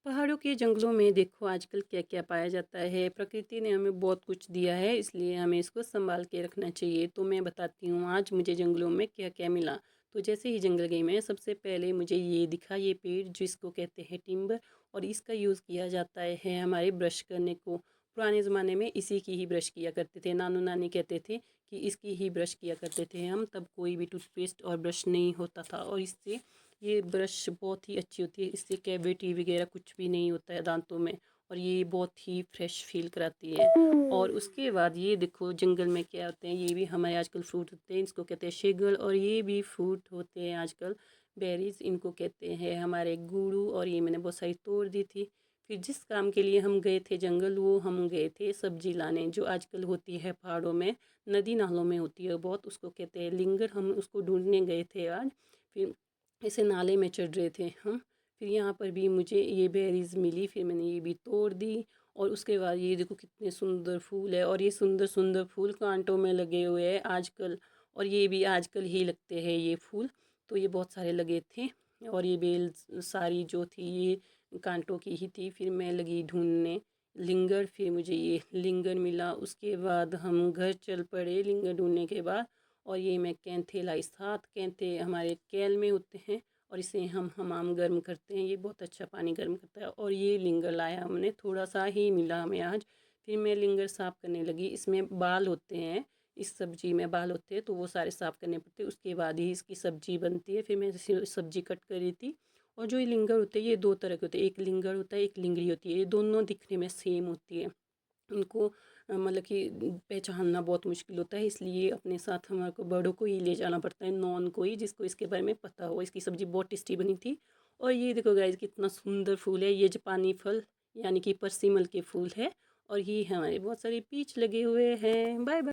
पहाड़ों के जंगलों में देखो आजकल क्या क्या पाया जाता है। प्रकृति ने हमें बहुत कुछ दिया है, इसलिए हमें इसको संभाल के रखना चाहिए। तो मैं बताती हूँ आज मुझे जंगलों में क्या क्या मिला। तो जैसे ही जंगल गई मैं, सबसे पहले मुझे ये दिखा, ये पेड़ जिसको कहते हैं टिम्बर। और इसका यूज़ किया जाता है हमारे ब्रश करने को। पुराने ज़माने में इसी की ही ब्रश किया करते थे। नानू नानी कहते थे कि इसकी ही ब्रश किया करते थे हम। तब कोई भी टूथपेस्ट और ब्रश नहीं होता था, और इससे ये ब्रश बहुत ही अच्छी होती है। इससे कैविटी वगैरह कुछ भी नहीं होता है दांतों में, और ये बहुत ही फ्रेश फील कराती है। और उसके बाद ये देखो जंगल में क्या होते हैं, ये भी हमारे आजकल फ्रूट होते हैं, इसको कहते हैं शेगल। और ये भी फ्रूट होते हैं आजकल, बेरीज इनको कहते हैं हमारे गुड़ू। और ये मैंने बहुत सारी तोड़ दी थी। फिर जिस काम के लिए हम गए थे जंगल, वो हम गए थे सब्जी लाने, जो आजकल होती है पहाड़ों में, नदी नालों में होती है बहुत, उसको कहते हैं लिंगर। हम उसको ढूंढने गए थे आज। फिर ऐसे नाले में चढ़ रहे थे हम। फिर यहाँ पर भी मुझे ये बेरीज मिली, फिर मैंने ये भी तोड़ दी। और उसके बाद ये देखो कितने सुंदर फूल है, और ये सुंदर सुंदर फूल कांटों में लगे हुए हैं आजकल। और ये भी आजकल ही लगते हैं ये फूल। तो ये बहुत सारे लगे थे, और ये बेल सारी जो थी ये कांटों की ही थी। फिर मैं लगी ढूंढने लिंगर, फिर मुझे ये लिंगर मिला। उसके बाद हम घर चल पड़े लिंगर ढूंढने के बाद। और ये मैं कैंथे लाई, 7 कैंथे हमारे कैल में होते हैं, और इसे हम हमाम गर्म करते हैं। ये बहुत अच्छा पानी गर्म करता है। और ये लिंगर लाया हमने, थोड़ा सा ही मिला हमें आज। फिर मैं लिंगर साफ़ करने लगी। इसमें बाल होते हैं, इस सब्जी में बाल होते हैं, तो वो सारे साफ़ करने पड़ते हैं, उसके बाद ही इसकी सब्जी बनती है। फिर मैं सब्जी कट कर रही थी। और जो ये लिंगर होते हैं ये दो तरह के होते हैं, एक लिंगर होता है, एक लिंगरी होती है। ये दोनों दिखने में सेम होती है। उनको मतलब कि पहचानना बहुत मुश्किल होता है, इसलिए अपने साथ हमारे को बड़ों को ही ले जाना पड़ता है, नॉन को ही, जिसको इसके बारे में पता हो। इसकी सब्ज़ी बहुत टेस्टी बनी थी। और ये देखो गाइस कितना सुंदर फूल है, ये जापानी फल यानी कि परसिमल के फूल है। और ये हमारे बहुत सारे पीच लगे हुए हैं। Bye bye.